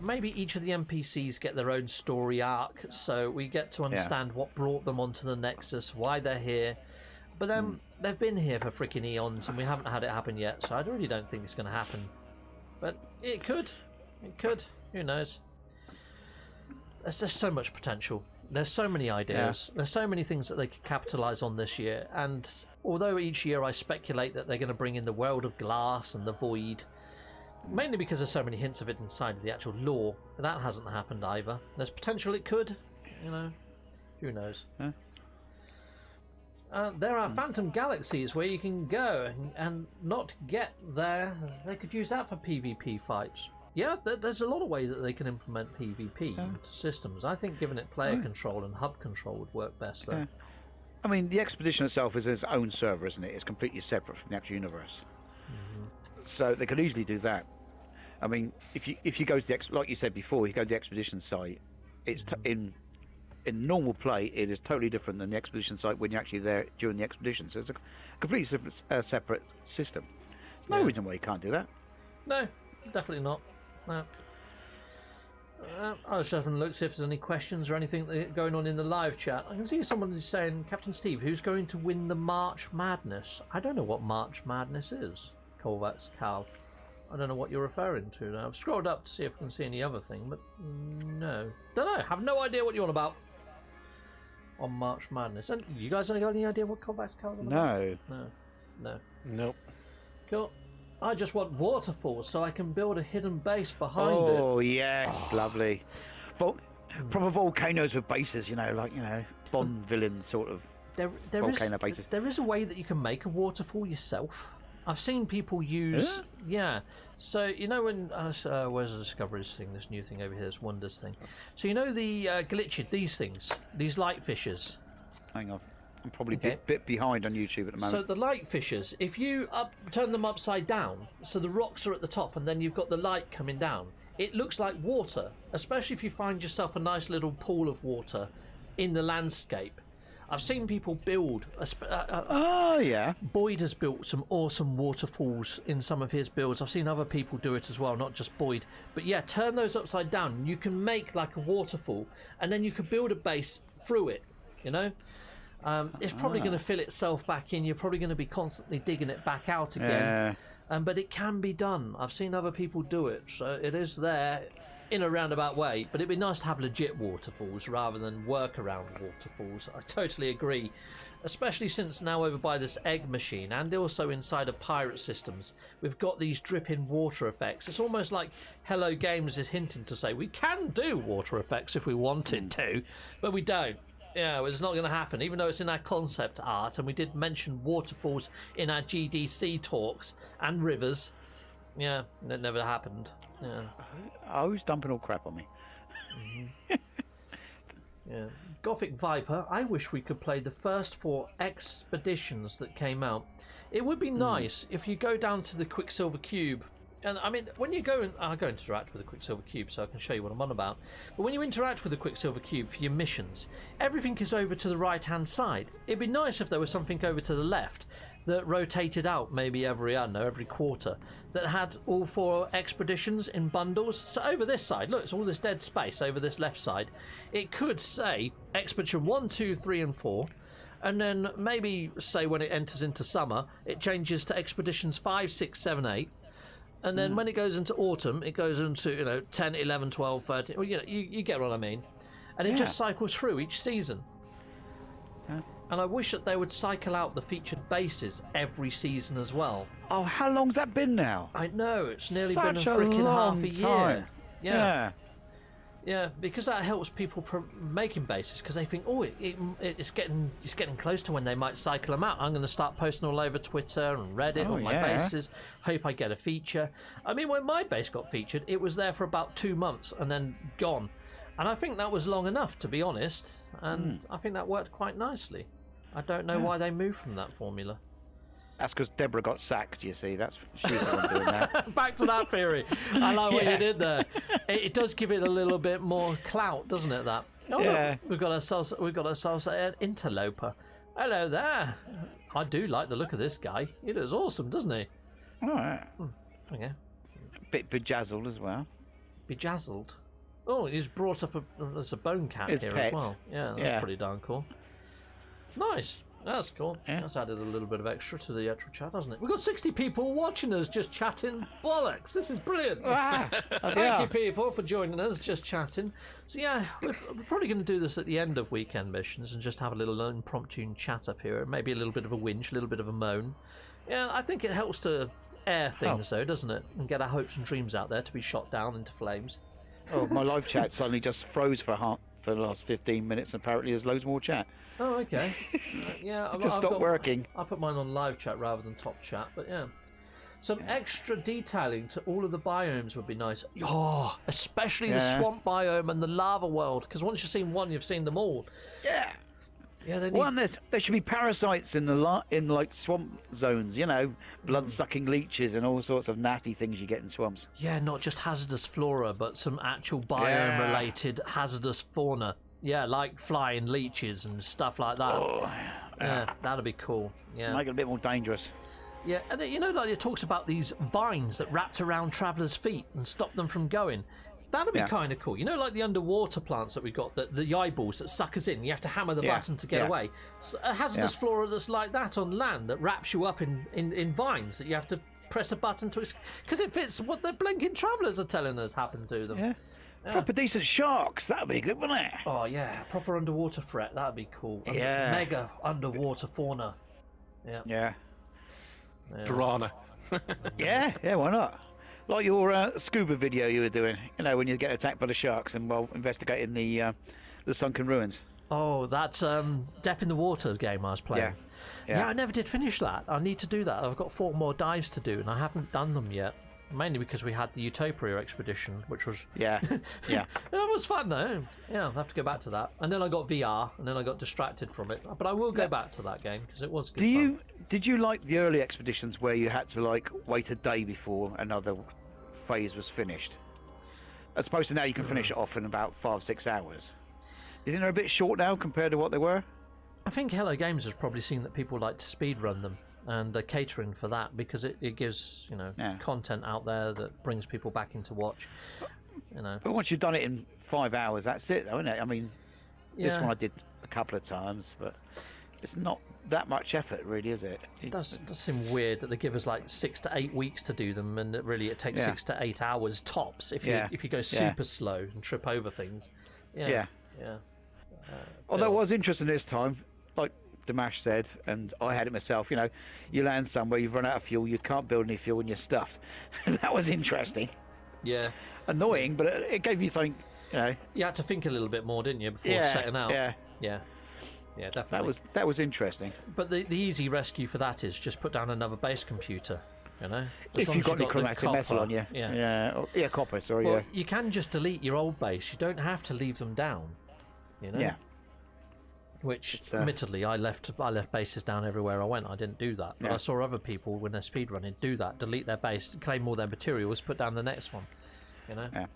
maybe each of the NPCs get their own story arc, so we get to understand what brought them onto the Nexus, why they're here. But then they've been here for freaking eons, and we haven't had it happen yet. So I really don't think it's going to happen. But it could. It could. Who knows? There's just so much potential. There's so many ideas. There's so many things that they could capitalise on this year. And although each year I speculate that they're going to bring in the World of Glass and the Void, mainly because there's so many hints of it inside of the actual lore, that hasn't happened either. There's potential it could. You know, who knows? There are Phantom Galaxies where you can go and not get there. They could use that for PvP fights. Yeah, there's a lot of ways that they can implement PvP into systems. I think giving it player control and hub control would work best there. I mean, the expedition itself is its own server, isn't it? It's completely separate from the actual universe. So they could easily do that. I mean, if you go to the like you said before, you go to the expedition site, it's in normal play, it is totally different than the expedition site when you're actually there during the expedition. So it's a completely separate system. There's no reason why you can't do that. No, definitely not. No. I was just having a look, see if there's any questions or anything going on in the live chat. I can see someone is saying, Captain Steve, who's going to win the March Madness? I don't know what March Madness is, Kovacs Cal. I don't know what you're referring to now. I've scrolled up to see if I can see any other thing, but no. Don't know. Have no idea what you're on about on March Madness. And you guys got any idea what Kovacs Cal is about? No. Nope. Cool. I just want waterfalls so I can build a hidden base behind it. Oh, yes, lovely. Proper volcanoes with bases, like, Bond villain sort of volcano bases. There is a way that you can make a waterfall yourself. I've seen people use... Yeah. So, when... where's the Discoveries thing, this new thing over here, this Wonders thing. So, the glitched, these things, these light fishers. Hang on. I'm probably a bit behind on YouTube at the moment. So the light fishers, if you turn them upside down, so the rocks are at the top and then you've got the light coming down, it looks like water, especially if you find yourself a nice little pool of water in the landscape. I've seen people build... Boyd has built some awesome waterfalls in some of his builds. I've seen other people do it as well, not just Boyd. But yeah, turn those upside down. You can make like a waterfall and then you can build a base through it, it's probably going to fill itself back in. You're probably going to be constantly digging it back out again. But it can be done. I've seen other people do it. So it is there in a roundabout way. But it'd be nice to have legit waterfalls rather than workaround waterfalls. I totally agree. Especially since now over by this egg machine and also inside of pirate systems, we've got these dripping water effects. It's almost like Hello Games is hinting to say we can do water effects if we wanted to, but we don't. Yeah, it's not going to happen, even though it's in our concept art, and we did mention waterfalls in our GDC talks, and rivers. Yeah, it never happened. Yeah. Oh, who's dumping all crap on me? Yeah. Gothic Viper, I wish we could play the first 4 expeditions that came out. It would be nice if you go down to the Quicksilver Cube. And I mean, when you go and I'll go interact with the Quicksilver Cube so I can show you what I'm on about. But when you interact with the Quicksilver Cube for your missions, everything is over to the right-hand side. It'd be nice if there was something over to the left that rotated out maybe every quarter, that had all 4 expeditions in bundles. So over this side, look, it's all this dead space over this left side. It could say Expedition 1, 2, 3 and 4. And then maybe say when it enters into summer, it changes to Expeditions 5, 6, 7, 8. And then when it goes into autumn, it goes into 10, 11, 12, 13. Well, you get what I mean. And it just cycles through each season. And I wish that they would cycle out the featured bases every season as well. Oh, how long's that been now? I know, it's nearly been a Such a freaking long half a time. year. Yeah, because that helps people making bases, because they think, it's getting close to when they might cycle them out. I'm going to start posting all over Twitter and Reddit on my bases. Hope I get a feature. I mean, when my base got featured, it was there for about 2 months and then gone. And I think that was long enough, to be honest. And I think that worked quite nicely. I don't know why they moved from that formula. That's because Deborah got sacked. You see, she's the one doing that. Back to that theory. I like what Yeah. you did there. It does give it a little bit more clout, doesn't it? That. Oh, Yeah. look, we've got ourselves an interloper. Hello there. I do like the look of this guy. He looks awesome, doesn't he? All right. Okay. Bit bejazzled as well. Bejazzled. Oh, he's brought up there's a bone cat His here pet. as well. Yeah, that's pretty darn cool. Nice. That's cool. Yeah. That's added a little bit of extra to the actual chat, hasn't it? We've got 60 people watching us just chatting bollocks. This is brilliant. Thank you, people, for joining us, just chatting. So, yeah, we're probably going to do this at the end of weekend missions and just have a little impromptu chat up here. Maybe a little bit of a whinge, a little bit of a moan. Yeah, I think it helps to air things, though, doesn't it? And get our hopes and dreams out there to be shot down into flames. Oh, my live chat suddenly just froze for the last 15 minutes. And apparently, there's loads more chat. Oh, okay. Yeah, It just stopped working. I put mine on live chat rather than top chat, but yeah. Some extra detailing to all of the biomes would be nice. Oh, especially the swamp biome and the lava world, because once you've seen one, you've seen them all. Yeah. Yeah, they need... Well, there should be parasites in like swamp zones. You know, blood-sucking leeches and all sorts of nasty things you get in swamps. Yeah, not just hazardous flora, but some actual biome-related hazardous fauna. Yeah, like flying leeches and stuff like that. Oh, yeah, that'd be cool. Yeah. Make it a bit more dangerous. Yeah, and you know, like it talks about these vines that wrapped around travellers' feet and stop them from going. That'd be kind of cool. You know, like the underwater plants that we've got, the eyeballs that suck us in. You have to hammer the button to get away. So a hazardous flora that's like that on land that wraps you up in vines that you have to press a button to... Because it fits what the blinking travellers are telling us happened to them. Yeah. Proper decent sharks. That'd be good, wouldn't it? Oh, yeah. Proper underwater threat. That'd be cool. Yeah. Mega underwater fauna. Yeah. Yeah. Piranha. Yeah, why not? Like your scuba video you were doing, you know, when you get attacked by the sharks and while investigating the sunken ruins. Oh, that's Death in the Water game I was playing. Yeah, I never did finish that. I need to do that. I've got 4 more dives to do, and I haven't done them yet. Mainly because we had the Utopia expedition, which was... Yeah. That was fun, though. Yeah, I'll have to go back to that. And then I got VR, and then I got distracted from it. But I will go back to that game, because it was good fun. Did you like the early expeditions where you had to, like, wait a day before another phase was finished? As opposed to now you can finish it off in about 5-6 hours. Do you think they're a bit short now compared to what they were? I think Hello Games has probably seen that people like to speedrun them. And they're catering for that because it gives, you know, content out there that brings people back into watch, you know. But once you've done it in 5 hours, that's it, though, isn't it? I mean, this one I did a couple of times, but it's not that much effort, really, is it? It does seem weird that they give us like 6 to 8 weeks to do them, and it really it takes 6 to 8 hours tops if you go super slow and trip over things. Yeah. Although it was interesting this time, like Damash said, and I had it myself, you know, you land somewhere, you've run out of fuel, you can't build any fuel and you're stuffed. That was interesting. Yeah. Annoying, but it gave you something, you know. You had to think a little bit more, didn't you, before setting out? Yeah, definitely. That was interesting. But the easy rescue for that is just put down another base computer, you know? If you've got any chromatic metal on you. Yeah, copper, sorry, well, you can just delete your old base. You don't have to leave them down, you know? Yeah. Which, admittedly, I left bases down everywhere I went. I didn't do that. But I saw other people, when they're speedrunning, do that. Delete their base, claim all their materials, put down the next one. You know? Yeah.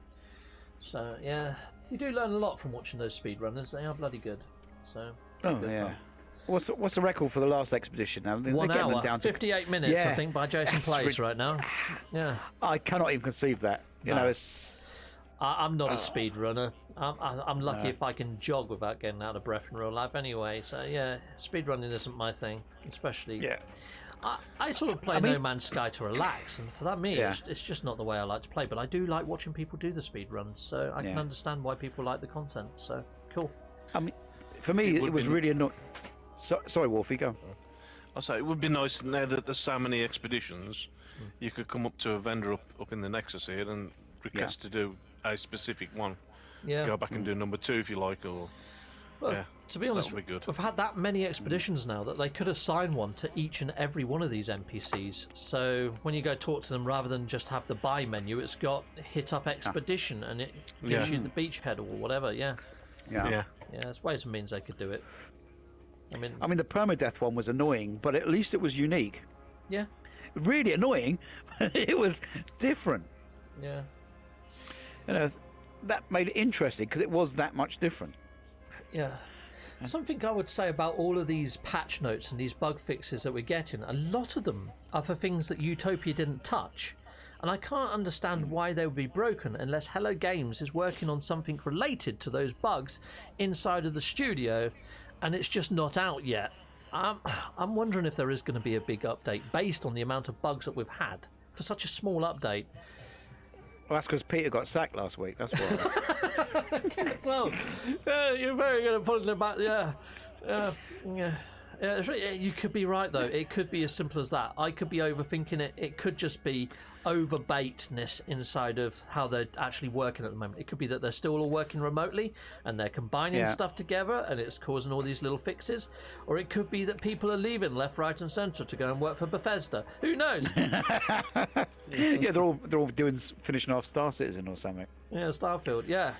So, yeah. You do learn a lot from watching those speedrunners. They are bloody good. So, yeah. What's the record for the last expedition now? 1 hour, down 58 minutes, I think, by Jason Place right now. Yeah. I cannot even conceive that. You know, it's... I'm not a speedrunner. I'm lucky if I can jog without getting out of breath in real life anyway. So, yeah, speedrunning isn't my thing, especially... Yeah. I sort of play No Man's Sky to relax, and for that, it's just not the way I like to play. But I do like watching people do the speedruns, so I can understand why people like the content. So, cool. I mean, for me, it was really annoying. Sorry, Wolfie, go. I'll say it would be nice now that there's so many expeditions, you could come up to a vendor up in the Nexus here and request to do a specific one. Yeah. Go back and do number 2 if you like, or... Well, to be honest, we've had that many expeditions now that they could assign one to each and every one of these NPCs. So when you go talk to them, rather than just have the buy menu, it's got hit up expedition, and it gives you the beachhead or whatever. Yeah. There's ways and means they could do it. I mean, the permadeath one was annoying, but at least it was unique. Yeah. Really annoying, but it was different. Yeah. You know, that made it interesting because it was that much different. Yeah. Something I would say about all of these patch notes and these bug fixes that we're getting, a lot of them are for things that Utopia didn't touch. And I can't understand why they would be broken unless Hello Games is working on something related to those bugs inside of the studio and it's just not out yet. I'm wondering if there is going to be a big update based on the amount of bugs that we've had for such a small update. Well, that's because Peter got sacked last week. That's why. So, you're very good at putting it back. Yeah. You could be right though. It could be as simple as that. I could be overthinking it. It could just be overbaitedness inside of how they're actually working at the moment. It could be that they're still all working remotely and they're combining stuff together and it's causing all these little fixes. Or it could be that people are leaving left, right, and centre to go and work for Bethesda. Who knows? Yeah, they're all finishing off Star Citizen or something. Yeah, Starfield. Yeah,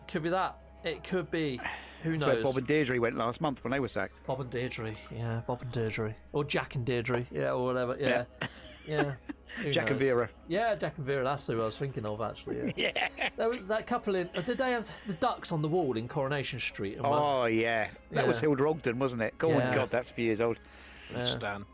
could be that. It could be. Who knows? That's where Bob and Deirdre went last month when they were sacked. Bob and Deirdre. Yeah, Bob and Deirdre. Or Jack and Deirdre. Yeah, or whatever. Yeah. Jack and Vera. Yeah, Jack and Vera. That's who I was thinking of, actually. Yeah. There was that couple in. Did they have the ducks on the wall in Coronation Street? Oh, yeah. That was Hilda Ogden, wasn't it? Go on, God, that's a few years old. Stan.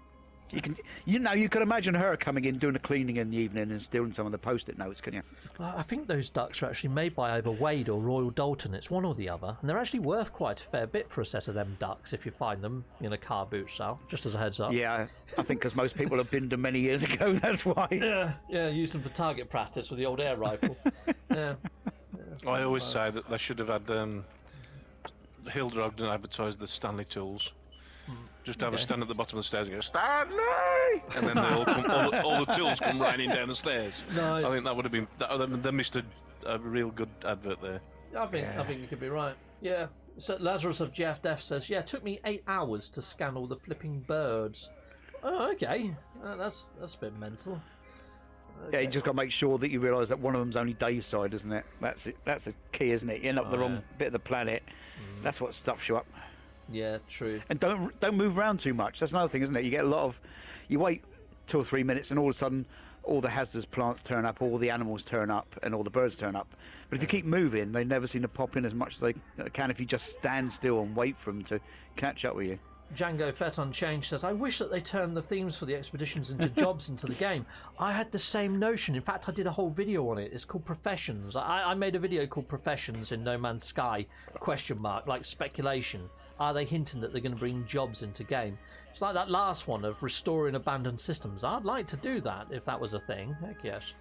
You can imagine her coming in, doing the cleaning in the evening and stealing some of the post-it notes, can you? I think those ducks are actually made by either Wade or Royal Dalton. It's one or the other. And they're actually worth quite a fair bit for a set of them ducks if you find them in a car boot sale, just as a heads up. Yeah, I think because most people have binned them many years ago, that's why. Yeah, used them for target practice with the old air rifle. Yeah. I always say that they should have had Hilda Ogden advertise the Stanley tools. Just have a stand at the bottom of the stairs and go, Stanley! And then they all the tools come raining down the stairs. Nice. I think that would have been... They missed a real good advert there. I think you could be right. Yeah. So Lazarus of Jeff Def says, yeah, it took me 8 hours to scan all the flipping birds. Oh, okay. That's a bit mental. Okay. Yeah, you just got to make sure that you realise that one of them's only day side, isn't it? That's it. That's a key, isn't it? You end up the wrong bit of the planet. That's what stuffs you up. Yeah, true. And don't move around too much. That's another thing, isn't it? You get a lot of... You wait 2 or 3 minutes and all of a sudden all the hazardous plants turn up, all the animals turn up and all the birds turn up. But if you keep moving, they never seem to pop in as much as they can if you just stand still and wait for them to catch up with you. Django Fett Unchanged says, I wish that they turned the themes for the expeditions into jobs into the game. I had the same notion. In fact, I did a whole video on it. It's called Professions. I made a video called Professions in No Man's Sky, ? Like speculation. Are they hinting that they're going to bring jobs into game? It's like that last one of restoring abandoned systems. I'd like to do that if that was a thing. Heck yes.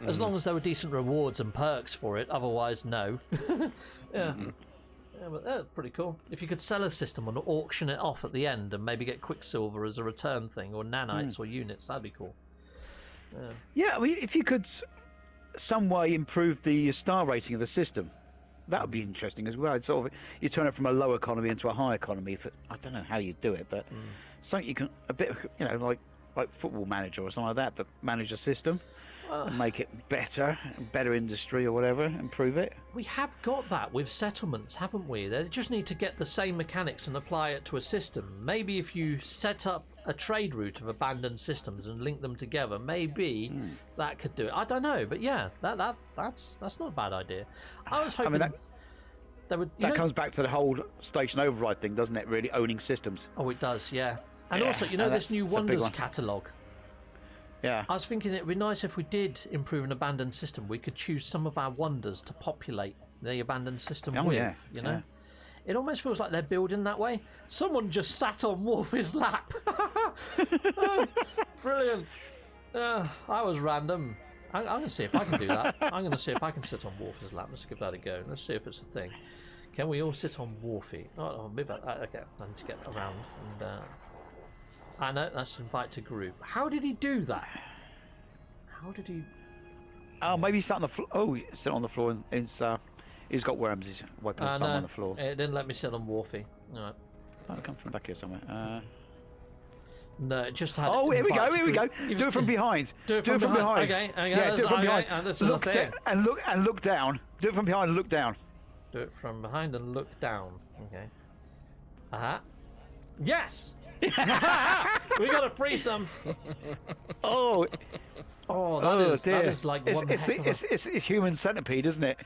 As long as there were decent rewards and perks for it. Otherwise, no. Yeah. Yeah, but that's pretty cool. If you could sell a system and auction it off at the end and maybe get Quicksilver as a return thing or nanites or units, that'd be cool. Yeah, I mean, if you could some way improve the star rating of the system, that would be interesting as well. It's sort of, you turn it from a low economy into a high economy. I don't know how you do it, but something you can, a bit, like Football Manager or something like that, but manage a system. Make it better industry or whatever, improve it. We have got that with settlements, haven't we? They just need to get the same mechanics and apply it to a system. Maybe if you set up a trade route of abandoned systems and link them together, maybe that could do it. I don't know, but yeah, that's not a bad idea. I was hoping that comes back to the whole station override thing, doesn't it? Really owning systems. Oh, it does, yeah. And also, this new Wonders catalogue. Yeah. I was thinking it'd be nice if we did improve an abandoned system. We could choose some of our wonders to populate the abandoned system with. You know, it almost feels like they're building that way. Someone just sat on Wolfie's lap. Brilliant. I was random. I'm going to see if I can do that. I'm going to see if I can sit on Wolfie's lap. Let's give that a go. Let's see if it's a thing. Can we all sit on Wolfie? Oh, maybe okay. I need to get around and. I know, that's invite to group. How did he do that? How did he... Oh, maybe he sat on the floor. Oh, he sat on the floor and he's got worms. He's wiping his bum on the floor. It didn't let me sit on Wolfie. All right. Oh, it comes from back here somewhere. No, it just had... Oh, here we go. Do it from behind. Do it from behind. Okay. Yeah, do it from behind. And this is the thing. And look down. Do it from behind and look down. Do it from behind and look down. Okay. Yes! We got a threesome. Oh, Oh, dear. that is like one it's human centipede, isn't it?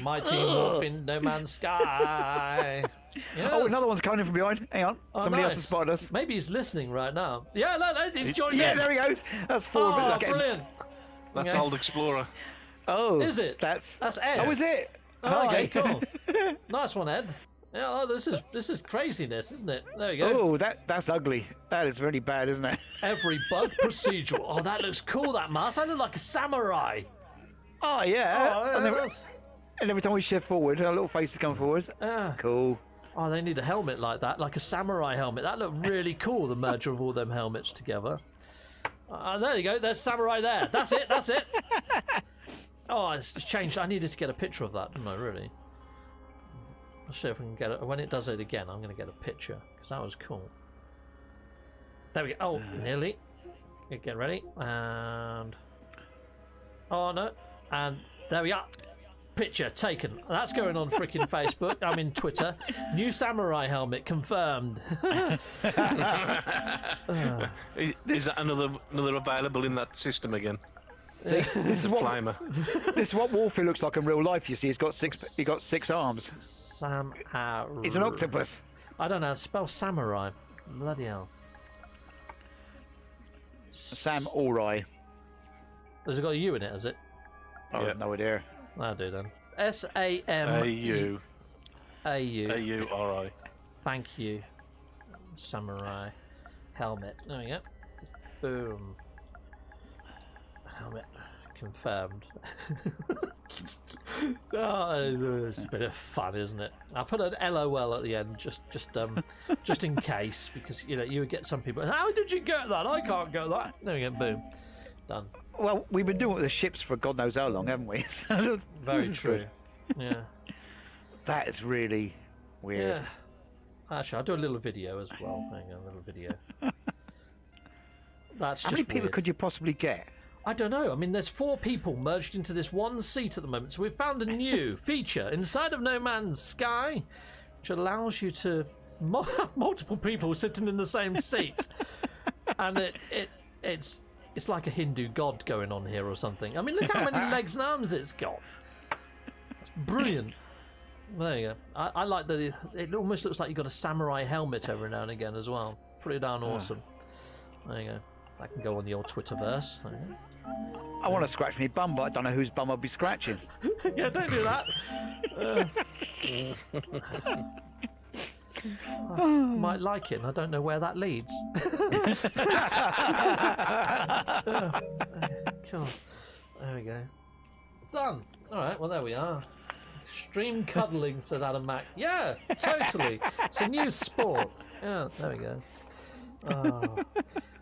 mighty wolf in no man's sky. Yes. Oh, another one's coming in from behind. Hang on, Oh, somebody else nice. has spotted us. Maybe he's listening right now. Yeah, no, he's joining Yeah, in. there he goes. That's 4 Oh, minutes. Getting... brilliant. That's Okay. Old Explorer. Oh, Is it? That's Ed. Oh, is it? Oh, okay, Hi. cool. Nice one, Ed. Yeah, oh, this is craziness, isn't it? There we go. Oh, that's ugly. That is really bad, isn't it? Every bug procedural. Oh, that looks cool, that mask. I look like a samurai. Oh yeah. Oh, and, then, that's- and every time we shift forward, our little faces come forward. yeah. Cool. Oh, they need a helmet like that, like a samurai helmet. That looked really cool, the merger of all them helmets together. There you go. There's samurai there. That's it. That's it. Oh, it's changed. I needed to get a picture of that, didn't I, really? I'll see if I can get it. When it does it again, I'm going to get a picture, because that was cool. There we go. Oh, nearly. Get ready. And... oh, no. And there we are. Picture taken. That's going on freaking Facebook. I'm in Twitter. New samurai helmet confirmed. Is that another available in that system again? See, this is what Flymer. this is what Wolfie looks like in real life. You see, he's got six arms. Samurai. He's an octopus. I don't know how to spell samurai. Bloody hell. Sam Alrai. Has it got a U in it, has it? I Yeah. have no idea. That'll do then. S-A-M-A-U. A-U-R-I. Thank you. Samurai helmet. There we go. Boom. Helmet confirmed. Oh, it's a bit of fun, isn't it? I put an LOL at the end just in case, because you would get some people. How did you get that? I can't get that. There we go. Boom. Done. Well, we've been doing it with the ships for God knows how long, haven't we? So Very this is true. good. Yeah. That is really weird. Yeah. Actually, I'll do a little video as well. Hang on, a little video. That's How just many people weird. could you possibly get? I don't know. I mean, there's 4 people merged into this one seat at the moment. So we've found a new feature inside of No Man's Sky, which allows you to have multiple people sitting in the same seat, and it's like a Hindu god going on here or something. I mean, look how many legs and arms it's got. It's brilliant. There you go. I like that it almost looks like you've got a samurai helmet every now and again as well. Pretty darn awesome. There you go. That can go on the old Twitterverse. There you go. I want to scratch my bum, but I don't know whose bum I'll be scratching. Yeah, don't do that. I might like it, and I don't know where that leads. Cool. There we go. Done. All right. Well, there we are. Extreme cuddling, says Adam Mack. Yeah, totally. It's a new sport. Yeah, there we go. Oh.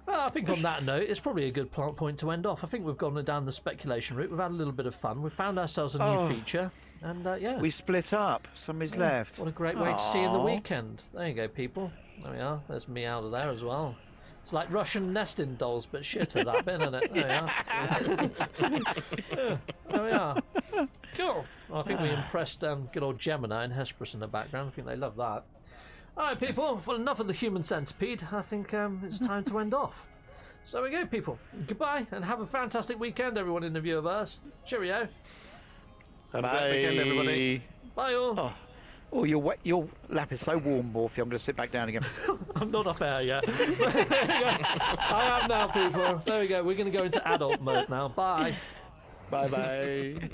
Well, I think on that note, it's probably a good point to end off. I think we've gone down the speculation route. We've had a little bit of fun. We've found ourselves a new feature. And, yeah. We split up. Somebody's left. What a great way to see in the weekend. There you go, people. There we are. There's me out of there as well. It's like Russian nesting dolls, but shitter, that bit, isn't it? There we are. Yeah, there we are. Cool. Well, I think we impressed good old Gemini and Hesperus in the background. I think they love that. All right, people. Well, enough of the human centipede. I think it's time to end off. So there we go, people. Goodbye, and have a fantastic weekend, everyone in the Viewerverse. Cheerio. Have a great weekend, everybody. Bye, all. Oh, your lap is so warm, Morphy. I'm going to sit back down again. I'm not off air yet. I am now, people. There we go. We're going to go into adult mode now. Bye. Bye-bye.